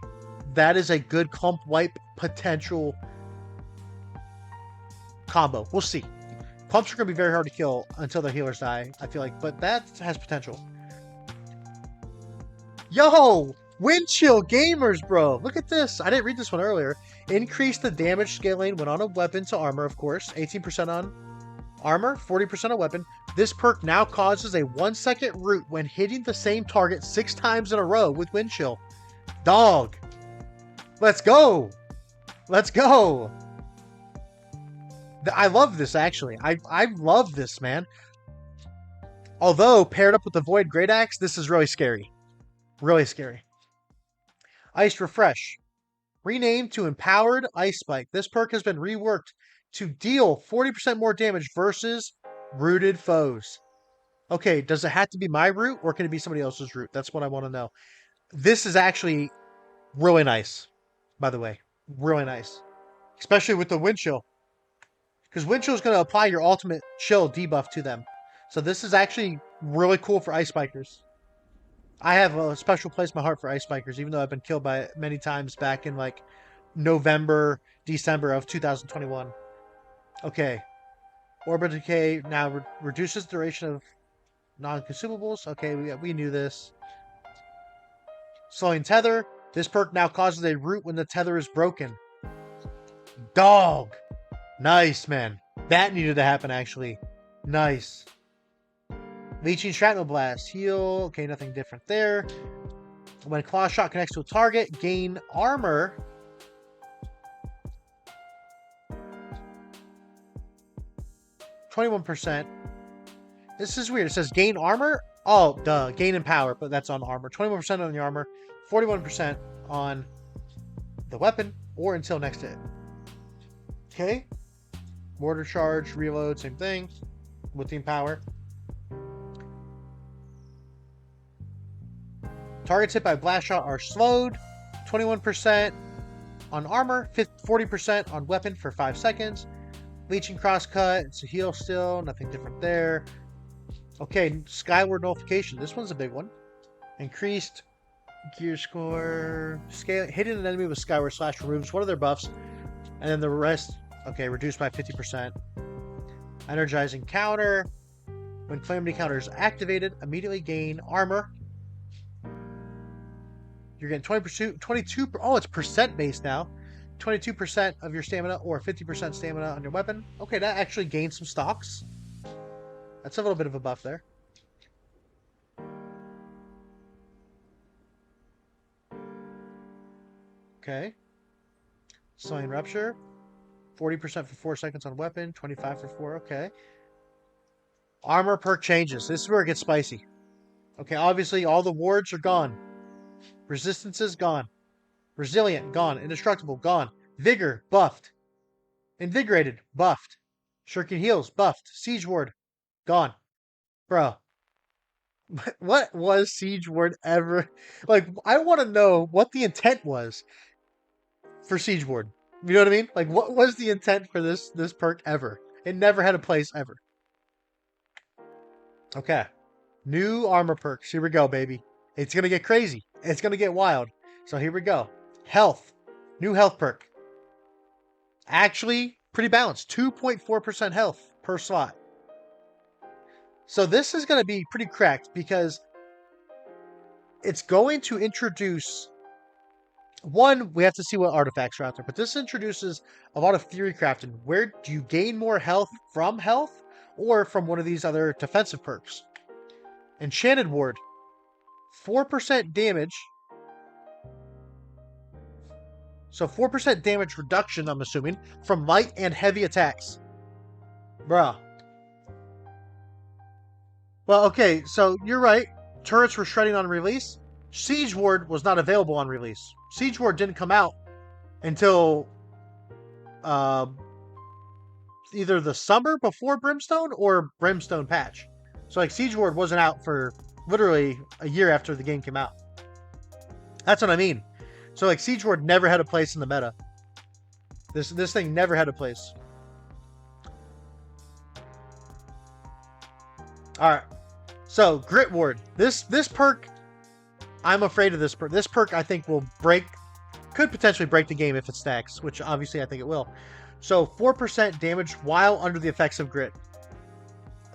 that is a good clump wipe potential combo. We'll see. Clumps are going to be very hard to kill until their healers die, I feel like, but that has potential. Yo! Wind Chill Gamers, bro! Look at this. I didn't read this one earlier. Increase the damage scaling when on a weapon to armor, of course. 18% on armor, 40% on weapon. This perk now causes a 1-second root when hitting the same target 6 times in a row with Wind Chill. Dog! Let's go! Let's go! I love this, actually. I love this, man. Although, paired up with the Void Great Axe, this is really scary. Really scary. Ice Refresh. Renamed to Empowered Ice Spike. This perk has been reworked to deal 40% more damage versus rooted foes. Okay, does it have to be my root, or can it be somebody else's root? That's what I want to know. This is actually really nice, by the way. Really nice. Especially with the Wind Chill. Because Wind Chill is going to apply your ultimate chill debuff to them. So this is actually really cool for Ice Spikers. I have a special place in my heart for Ice Spikers, even though I've been killed by it many times back in like November, December of 2021. Okay. Orbit Decay now reduces the duration of non-consumables. Okay, we knew this. Slowing Tether. This perk now causes a root when the tether is broken. Dog! Nice, man. That needed to happen, actually. Nice. Leeching Shrapnel Blast. Heal. Okay, nothing different there. When Claw Shot connects to a target, gain armor. %. This is weird. It says gain armor. Oh, duh. Gain in power, but that's on armor. 21% on the armor. 41% on the weapon, or until next hit. Okay. Mortar charge, reload, same thing. With team power. Targets hit by blast shot are slowed. 21% on armor, 40% on weapon for 5 seconds. Leeching crosscut, it's a heal still, nothing different there. Okay, Skyward Nullification. This one's a big one. Increased gear score. Hitting an enemy with Skyward Slash removes one of their buffs, and then the rest. Okay, reduced by 50%. Energizing counter. When Calamity counter is activated, immediately gain armor. You're getting 22. Oh, it's percent based now. 22% of your stamina or 50% stamina on your weapon. Okay, that actually gains some stocks. That's a little bit of a buff there. Okay. Slowing Rupture. 40% for 4 seconds on weapon, 25 for 4, okay. Armor perk changes. This is where it gets spicy. Okay, obviously all the wards are gone. Resistance is gone. Resilient, gone. Indestructible, gone. Vigor, buffed. Invigorated, buffed. Shuriken Heals, buffed. Siege Ward, gone. Bro. What was Siege Ward ever? Like, I want to know what the intent was for Siege Ward. You know what I mean? Like, what was the intent for this perk ever? It never had a place ever. Okay. New armor perks. Here we go, baby. It's going to get crazy. It's going to get wild. So here we go. Health. New health perk. Actually, pretty balanced. 2.4% health per slot. So this is going to be pretty cracked because it's going to introduce... One, we have to see what artifacts are out there, but this introduces a lot of theory crafting. Where do you gain more health from health or from one of these other defensive perks? Enchanted Ward. 4% damage. So 4% damage reduction, I'm assuming, from light and heavy attacks. Bruh. Well, okay, so you're right. Turrets were shredding on release. Siege Ward was not available on release. Siege Ward didn't come out until either the summer before Brimstone or Brimstone patch. So like Siege Ward wasn't out for literally a year after the game came out. That's what I mean. So like Siege Ward never had a place in the meta. This thing never had a place. All right. So Grit Ward. This perk, I'm afraid of this perk. This perk I think could potentially break the game if it stacks, which obviously I think it will. So 4% damage while under the effects of Grit.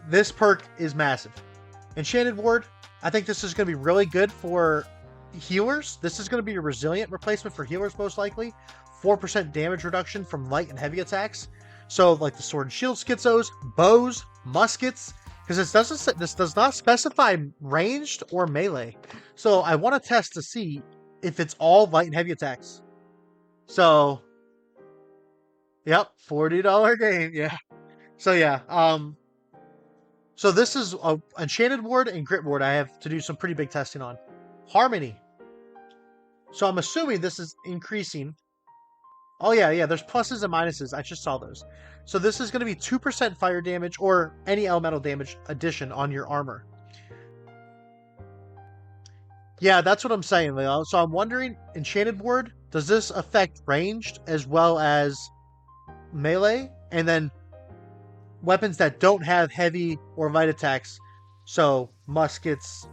This perk is massive. Enchanted Ward, I think this is going to be really good for healers. This is going to be a resilient replacement for healers most likely. 4% damage reduction from light and heavy attacks. So like the sword and shield schizos, bows, muskets, because this does not specify ranged or melee. So I want to test to see if it's all light and heavy attacks. So, yep, $40 game, yeah. So yeah, so this is a Enchanted Ward and Grit Ward I have to do some pretty big testing on. Harmony. So I'm assuming this is increasing. Oh yeah, there's pluses and minuses. I just saw those. So this is going to be 2% fire damage or any elemental damage addition on your armor. Yeah, that's what I'm saying, Leo. So I'm wondering, Enchanted Ward, does this affect ranged as well as melee? And then weapons that don't have heavy or light attacks. So muskets,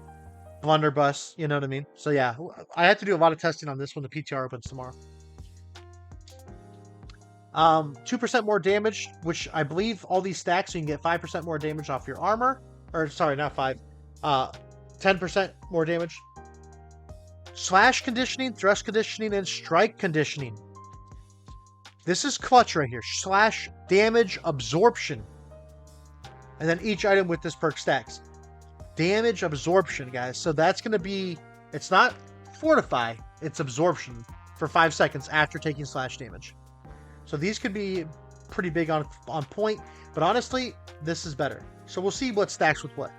blunderbuss, you know what I mean? So yeah, I have to do a lot of testing on this when the PTR opens tomorrow. 2% more damage, which I believe all these stacks, so you can get 5% more damage off your armor. Or sorry, not 5. 10% more damage. Slash conditioning, thrust conditioning, and strike conditioning. This is clutch right here. Slash damage absorption. And then each item with this perk stacks. Damage absorption, guys. So that's going to be, it's not fortify, it's absorption for 5 seconds after taking slash damage. So these could be pretty big on point, but honestly, this is better. So we'll see what stacks with what.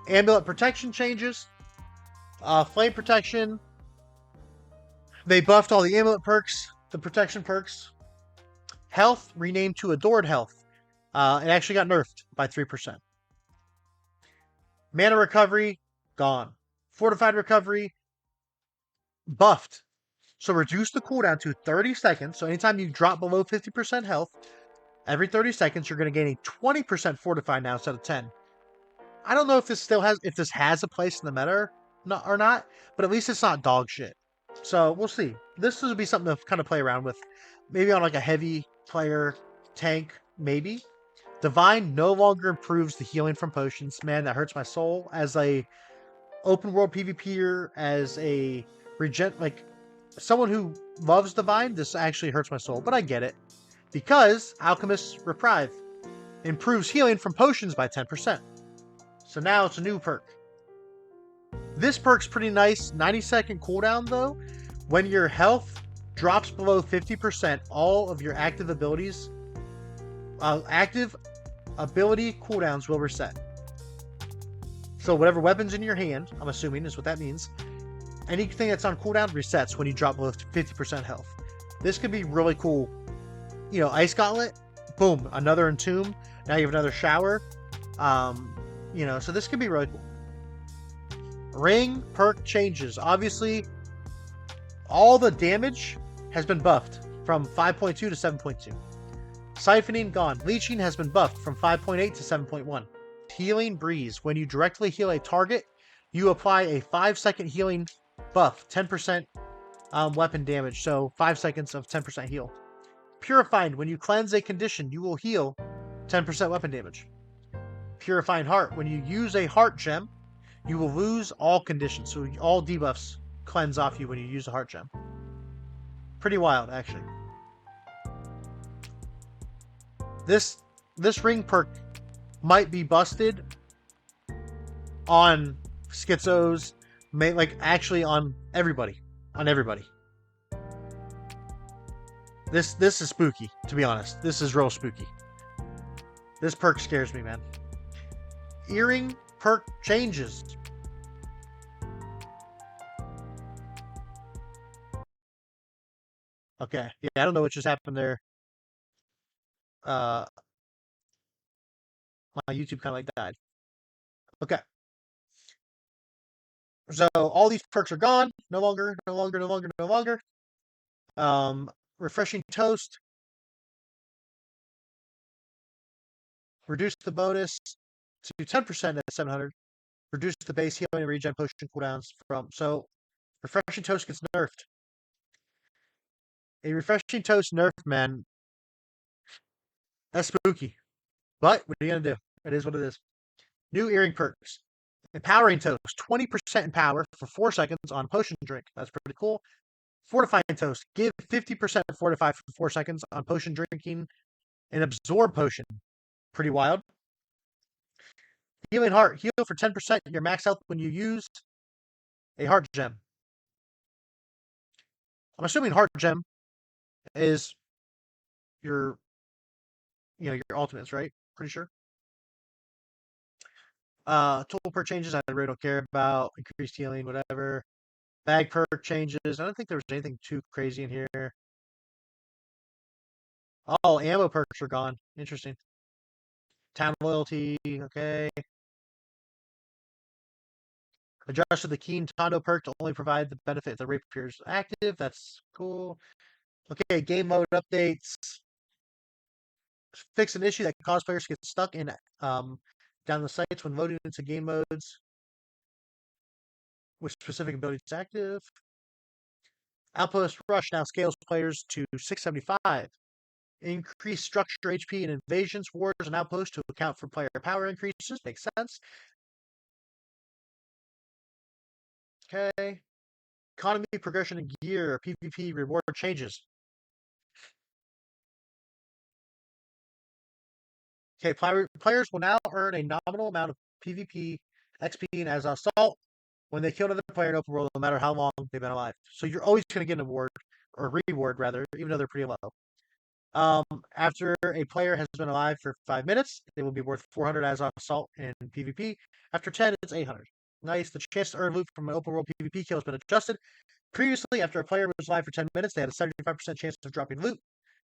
Amulet protection changes. Flame protection. They buffed all the amulet perks, the protection perks. Health renamed to Adored Health. It actually got nerfed by 3%. Mana recovery, gone. Fortified recovery, buffed. So reduce the cooldown to 30 seconds. So anytime you drop below 50% health, every 30 seconds, you're going to gain a 20% fortified now instead of 10. I don't know if this has a place in the meta or not, but at least it's not dog shit. So we'll see. This will be something to kind of play around with. Maybe on like a heavy player, tank, maybe. Divine no longer improves the healing from potions. Man, that hurts my soul. As a open world PvPer, as a someone who loves Divine, this actually hurts my soul, but I get it. Because Alchemist's Reprieve improves healing from potions by 10%. So now it's a new perk. This perk's pretty nice. 90-second cooldown though. When your health drops below 50%, all of your active ability cooldowns will reset. So whatever weapon's in your hand, I'm assuming is what that means, anything that's on cooldown resets when you drop below 50% health. This could be really cool. You know, Ice Gauntlet, boom, another Entomb. Now you have another Shower. You know, so this could be really cool. Ring perk changes. Obviously, all the damage has been buffed from 5.2 to 7.2. Siphoning gone. Leeching has been buffed from 5.8 to 7.1. Healing Breeze. When you directly heal a target, you apply a 5-second healing buff, 10% weapon damage, so 5 seconds of 10% heal. Purified. When you cleanse a condition, you will heal 10% weapon damage. Purifying Heart. When you use a heart gem, you will lose all conditions, so all debuffs cleanse off you when you use a heart gem. Pretty wild, actually. This ring perk might be busted on schizos, actually on everybody. This is spooky, to be honest. This is real spooky. This perk scares me, man. Earring perk changes. Okay, yeah, I don't know what just happened there. Uh, my YouTube kind of like died. Okay, so all these perks are gone. No longer, no longer, no longer, no longer. Refreshing toast. Reduce the bonus to 10% at 700. Reduce the base healing and regen potion cooldowns from. So, refreshing toast gets nerfed. A refreshing toast nerf, man. That's spooky. But what are you gonna do? It is what it is. New earring perks. Empowering toast, 20% in power for 4 seconds on potion drink. That's pretty cool. Fortifying toast. Give 50% fortify for 4 seconds on potion drinking and absorb potion. Pretty wild. Healing heart. Heal for 10% your max health when you use a heart gem. I'm assuming heart gem is your your ultimates, right? Pretty sure. Tool perk changes I really don't care about. Increased healing, whatever. Bag perk changes. I don't think there was anything too crazy in here. Oh, ammo perks are gone. Interesting. Town loyalty, okay. Adjusted the Keen Tondo perk to only provide the benefit if the rapier is active. That's cool. Okay, game mode updates. Fix an issue that can cause players to get stuck in down the sites when loading into game modes with specific abilities active. Outpost Rush now scales players to 675. Increase structure HP in invasions, wars, and outposts to account for player power increases. Makes sense. Okay. Economy, progression, and gear. PvP reward changes. Okay, players will now earn a nominal amount of PvP XP as assault when they kill another player in open world, no matter how long they've been alive. So you're always going to get an award, or reward rather, even though they're pretty low. After a player has been alive for 5 minutes, they will be worth 400 as assault in PvP. After 10, it's 800. Nice. The chance to earn loot from an open world PvP kill has been adjusted. Previously, after a player was alive for 10 minutes, they had a 75% chance of dropping loot.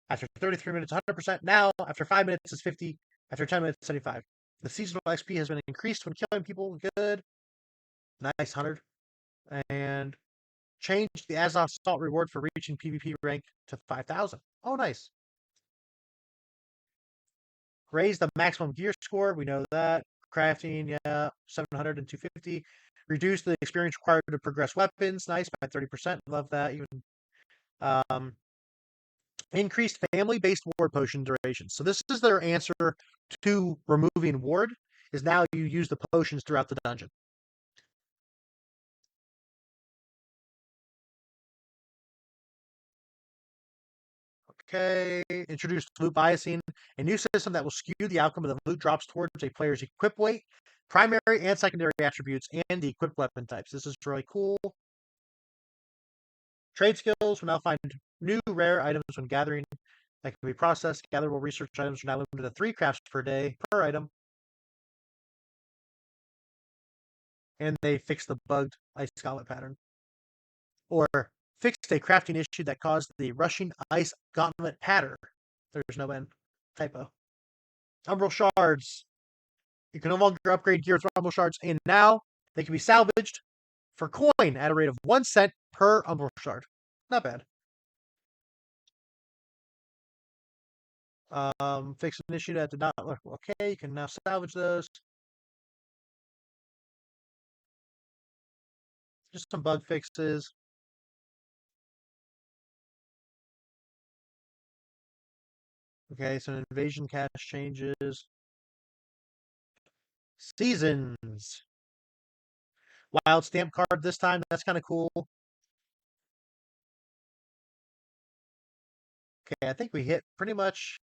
After 33 minutes, 100%. Now, after 5 minutes, it's 50. After 10 minutes, 75. The seasonal XP has been increased when killing people. Good. Nice, 100. And change the Azov Assault reward for reaching PvP rank to 5,000. Oh, nice. Raise the maximum gear score. We know that. Crafting, yeah, 700 and 250. Reduce the experience required to progress weapons. Nice, by 30%. Love that. Even um, increased family-based ward potion duration. So this is their answer to removing ward. Is now you use the potions throughout the dungeon. Okay, introduce loot biasing, a new system that will skew the outcome of the loot drops towards a player's equip weight, primary and secondary attributes, and the equipped weapon types. This is really cool. Trade skills will now find new rare items when gathering that can be processed. Gatherable research items are now limited to 3 crafts per day per item. And they fixed the bugged ice gauntlet pattern. Or fixed a crafting issue that caused the rushing ice gauntlet pattern. There's no end. Typo. Umbral shards. You can no longer upgrade gear with umbral shards, and now they can be salvaged for coin at a rate of 1 cent per umbral shard. Not bad. Fix an issue that did not look okay. You can now salvage those. Just some bug fixes. Okay, some invasion cache changes. Seasons. Wild stamp card this time. That's kind of cool. Okay, I think we hit pretty much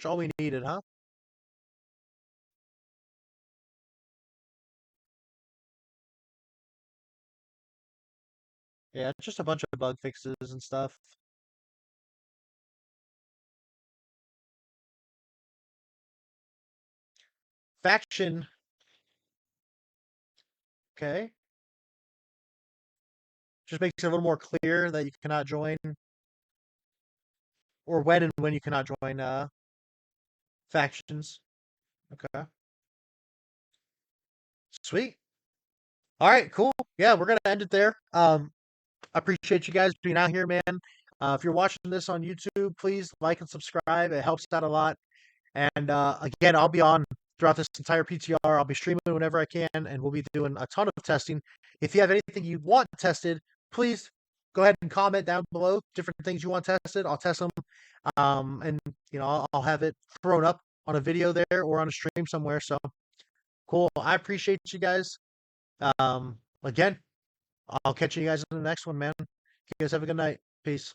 all we needed, huh? Yeah, just a bunch of bug fixes and stuff. Faction Okay. Just makes it a little more clear that you cannot join, or when you cannot join factions. Okay. Sweet. All right, cool. Yeah, we're gonna end it there. I appreciate you guys being out here, man. If you're watching this on YouTube, please like and subscribe. It helps out a lot. And again, I'll be on throughout this entire PTR. I'll be streaming whenever I can, and we'll be doing a ton of testing. If you have anything you want tested, please go ahead and comment down below different things you want tested. I'll test them, and I'll have it thrown up on a video there or on a stream somewhere. So cool. I appreciate you guys. Again, I'll catch you guys in the next one, man. You guys have a good night. Peace.